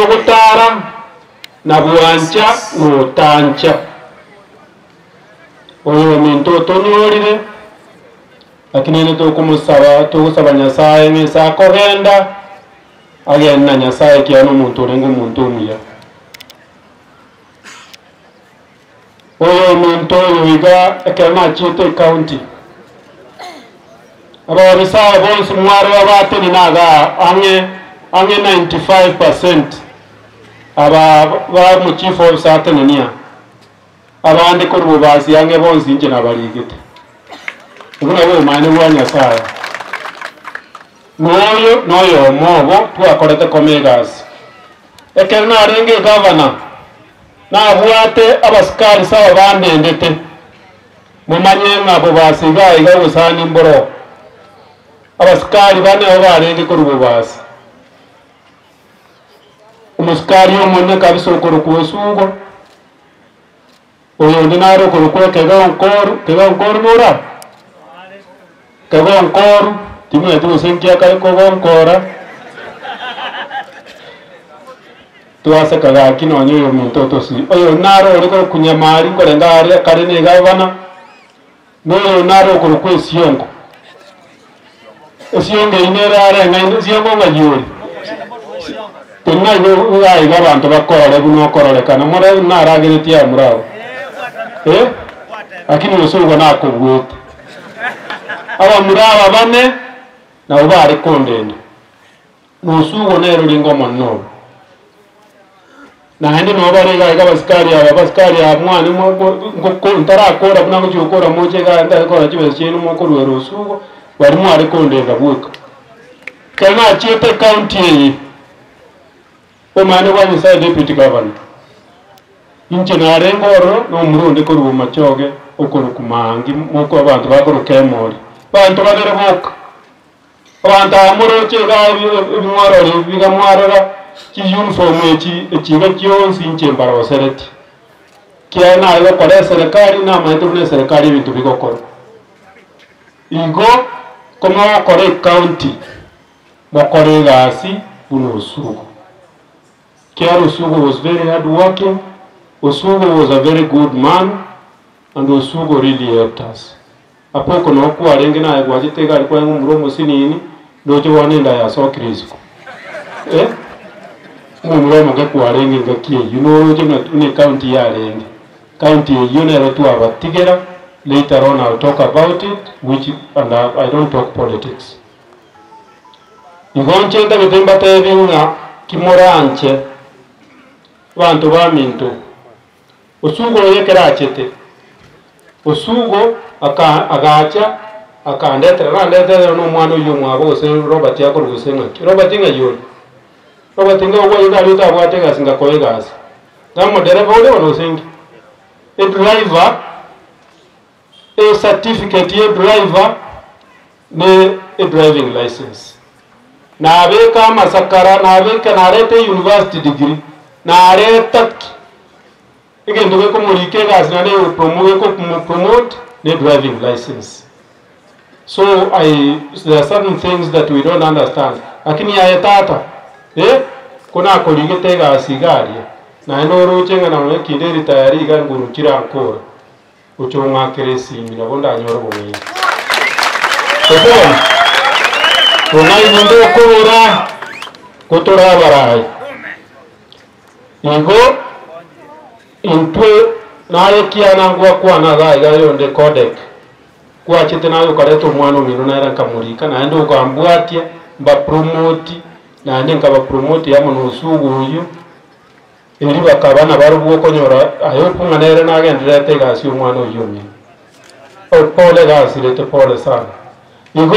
Gutara na buancha utancha oyo minto tonyorire lakini ne to kumusaba Nyasaye ngisa kogenda agenda Nyasaye kiano muntu rengo muntu muya oyo minto yiga ekana chite county aba bisaba bonse mwaro abate ninaga ange 95% aba mu chief of Satanania abandi ko rubazi yange bonzi nje nabaligite ubona we mane wa Nyasaye noyo mobo twakorete komegas ekelna arenge governor na buate abaskari sawa bandendete mumanye ngabo basiga iga usani mboro abaskari bane abarenge ko rubazi umuskari omone kabisa okoro kusugo oyo ndinaro okoro kwa kega onkor nora kega onkor timwe tu senkia kale ko onkora tuase kaga kino nyoyo muntu si oyo naro oriko kunyamari korengare kare ne gavana no naro okoro kwa siongo inera are ngai siongo ngayuri tena yo iga bantu bakora buno korore kana mora naragire tia murao lakini usugo nako bwete aba muraba bane na ubari kondende nusugo nero lingomo no na hende no bari ga baskari amwani ngo ntara akora buna ngo chukora moje ga ndakora chibe chenu moko rwero usugo bari mwari kondenda bweka kana chete county omane wa Nyasaye deputy governor inche na rengoro no murundi ko ruma choge okoro kumangi moko abantu bakoro kemori bantu bagere boka abantu amuro chega mwaro biga mwaro ki uniform echiga kyonsi inche mbaro sereti kiana ayo kore serikali na maito ne serikali bintu bigokoro igo koma kore county mokore gasi buno sugo Kiaro Osugo was very hard working. Osugo was a very good man, and Osugo really helped us. Apoko no kuwa rengi na wajitega alikuwa mromo sinini doje wanenda ya so kristo. Mromo ke kuwa rengi ngakie you know je ne county ya rengi. County you know to about together. Later on I'll talk about it, which and I don't talk politics. Igonche nda bitemba tevinga kimoranche bantu baminto Osugo yekera chete Osugo agacha akandetera randetera no mwana uyu mwabo se Robert yakoro gusenga Robert ngayoni Robert ngawo yigari tabwate gasinga koegasi ngamo dereva ule ono sengi a driver a certificate ye driver ne a driving license na abeka masakara na abeka narete university degree na areta igendo ko murike gas na ne promote the driving license. So there are certain things that we don't understand. Lakini ayetata kuna koligete gas igari na eno ruchenga na we kinderi tayari ga ngurukira ankora uchonga keresi mina bonda nyoro bomi Unai mundo kubura kutora barai Ingo intwe naye kiana ngwa kwa na ga yonde codec kwa chete nayo kareto mwana mino na ranka murika na ndo ko ambwatia mba promote na ndenga ba promote ya muno Osugo uyu iri bakabana barubuko konyora ayo punga nere na gendere tegasi umwana uyu mino pole gasi lete pole sana Ingo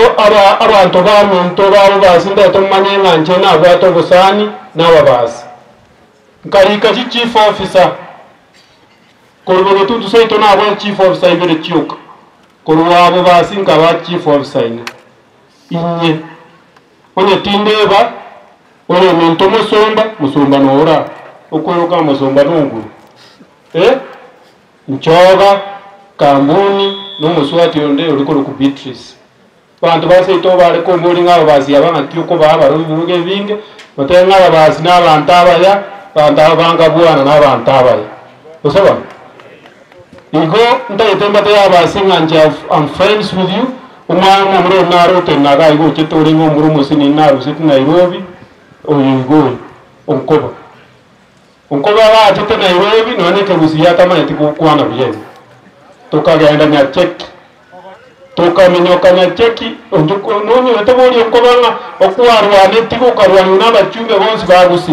abantu ba muntu ba basinda to manyenga nje na bato busani na babasi Karika chief officer Korbo tu sai to na wa chief officer ibere chiok Korwa abo basinga ba chief officer inye onye tindeba onye muntu musomba no ora okoroka musomba nunguru Nchoga kambuni no muswati onde urikoro ku Beatrice bantu base to bale ko muri ngabo bazi abanga kyuko baba rubuge binge otenga basi n'abantu abaya bantu abanga bwana n'abantu abaya osaba igo ndayitemba yabasi nganje I'm friends with you umwana muri naro tenaga igo kitore ngo muri musini naro sit Nairobi oyigo onkoba baje Nairobi none ke busiya kama eti kwana biye tukagenda nya check tukaminyoka nya cheki onjuko none otabori onkobanga okwarwa netiko karwanya n'abachumbe bonse bagusi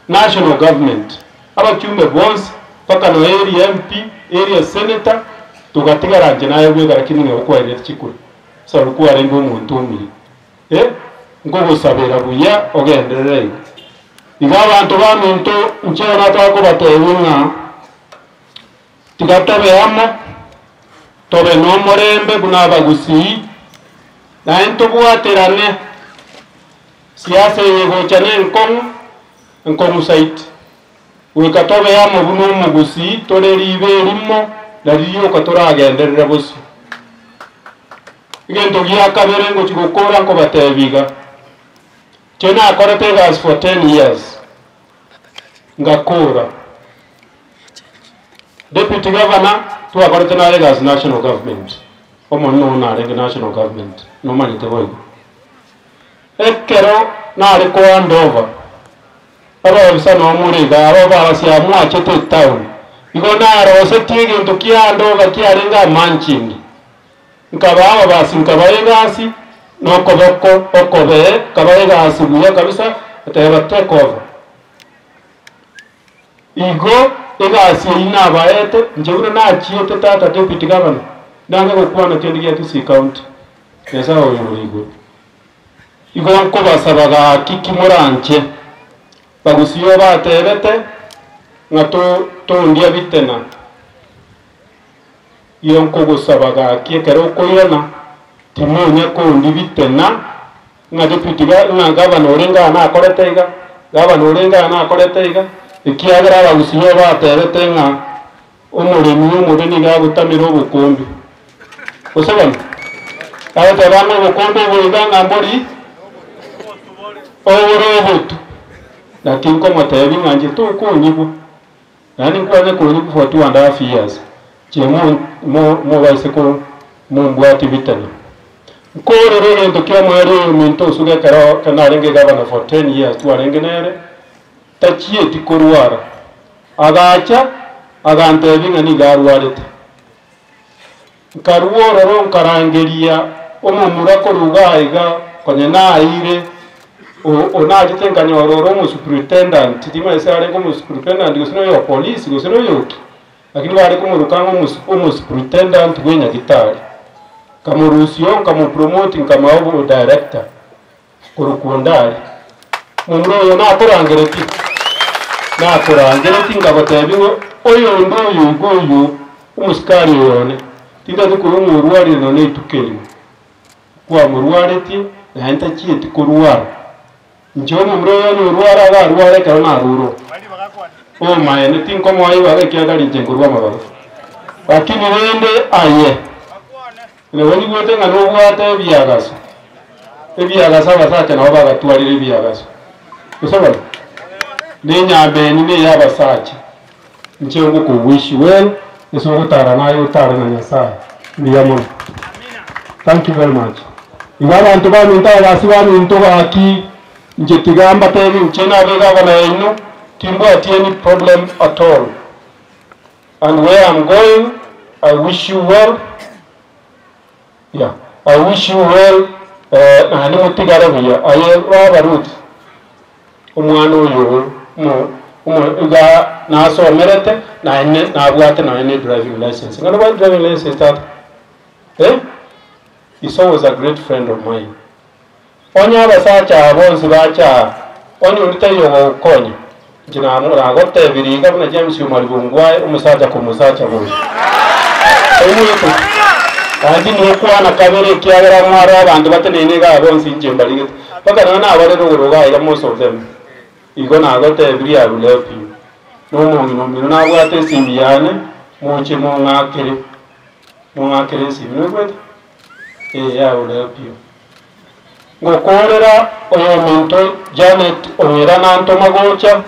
national government abachumbe bonse paka no area MP area senator tugategaranje nayo bwega lakini ngokwaire chikuru so rukware ngo umuntu umwe ngo gusabira buya ogenderere abantu baminto nchona twako batewinga tigatobeamo tobe no morembe bunabagusi na into bwaterane siasa yego chane nkomu site wikatobeamo buno mugusi toreribe limo lariyo katuragenderera bosi igendo gyakabere ngo kigokora ngo batebiga chena akorete gas for 10 years ngakora deputy governor tu akorete na gas national government omonno na national government no mani te boy ekero na ko andova aba bisa no muriga aba barasiya mwachete town igona rose tigi ntukia andova kiarenga manchingi nkaba basi ngasi no koboko okobe kabaye gasi buya kabisa ateba take over igo egasi ina baete njebura na chiete tata deputy governor ndanga gukwana kendi ya kisi county yesa oyurigo igo nko basabaga kikimuranje bagusiyo batebete ngato tondia bitena iyo nko gusabaga kiekero koyana timunya ko ndibitena nga deputy governor orenga na akoreteiga governor orenga na akoreteiga ikiagara bagusiyo baterete nga umureni gagutamira obukombe osabana abata bana obukombe bwiganga mbori orobutu lakini ko matebi nganje to ko nyibu nani nkwane ko nyibu for 2.5 years chemo mo baise ko mo mbwati bitana ko rero ndo kya mwere minto suga karo kana renge governor for 10 years tu arenge nere tachie tikorwara agacha agantebi ngani garwarete karuoro ron karangeria omumura ko rugaiga konyena aire ona jitenganyo ororo mu superintendent tima isare ko mu superintendent gusino yo police gusino yo lakini bari ko mu rukango mu superintendent gwenya gitari kamurusio kamupromoting kama obo director kurukundari mumro yo nakorangereti ngabatebingo oyo ndoyo goyo umuskari yone tinda dukuru mu ruwari no netukeli kwa mu ruwareti na enta chieti kuruwara njomo mroyo ni ruwara ga ruwara ka na ruro o maene tinko mo ayi wage kya gali jengurwa mababa lakini wende aye ne woni gote ngano bwate byagaso ebyagasa basacha na baga twalire byagaso usabana nenyambe ni yabasacha nchengo ko wish well eso gutara nayo utara na nyasaya ndiyamona. Thank you very much. Ingaba antu ba minta basiba minto baki njetigamba tebi nchena bega bana ino timbo atieni problem at all. And where I'm going, I wish you well. Yeah, I wish you well. Ani mutigara biya aye babarut umwana uyu uga naso merete na bwate na driving license ngano ba driving license that he's always a great friend of mine. Onya basacha bonzi bacha onyo nditayo konye jina amura gote biriga na James Umaribungwa umusacha ko musacha bonzi kandi ni kwana kabere kyagera mwara abantu batenene ga bonzi njembalike paka na abare ruruga ira most of them igo na gote biri ya rulepi no mongi na bwate simbiyane moche mo ngakere simbino kwete ya rulepi ngokorera oyominto Janet ongera nanto magocha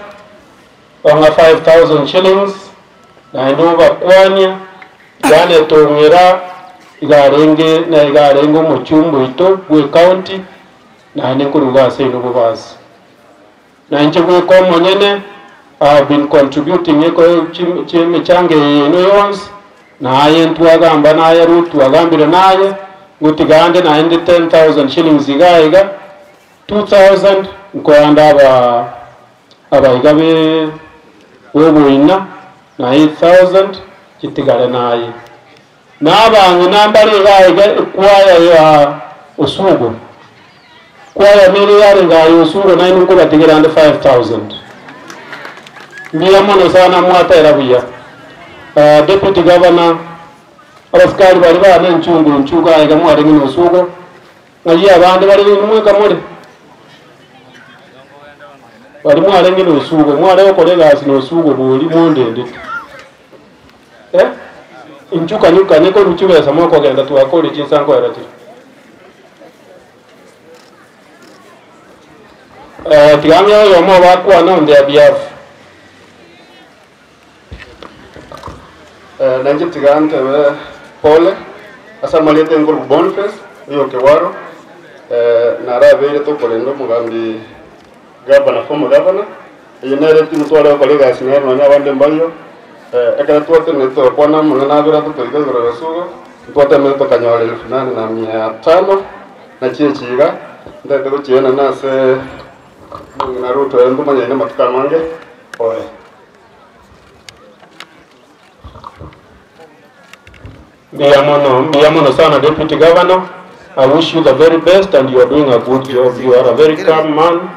onga 5,000 shillings na ndova kwanya Janet ongera igarenge muchumbo ito gwe county na nikuruga seno bubasi na nje gwe komo nyene have been contributing eko chime change no yons na aye ntwagamba na aye rutu agambire naye ngutigande na ende 10,000 shillings igaiga 2,000 nkoanda abaigabe webuina na 8,000 kitigale naye nabangu nambari igaiga kwaya ya usugo kwaya mili yari ngayo usugo na inu kubatigirande 5,000 ndiya mono sana mwata erabuya deputy governor abasikari bari bana nchunga aiga mwari ngino usugo ngayi abandi bari mweka muri bari mwari ngino usugo mwari okolega asino usugo buli mondende inchuka nyuka niko ruchubesa mwako genda tuakole chinsango erati tigamya yo mo bakwa na on their behalf nanji tigante pole asa malete ngol Boniface yo kewaro nara vele to kolendo mugambi gabana fomo gabana yenere timutwala kolega sinero na wande mbayo ekara tuote neto kwana mwana bira to pelga bira sugo tuote neto kanyole 8,500 na chichiga ndete ko chiena na se naruto endo manyene matukamange pole. Biamono sana Deputy Governor. I wish you the very best and you are doing a good job. You are a very calm man.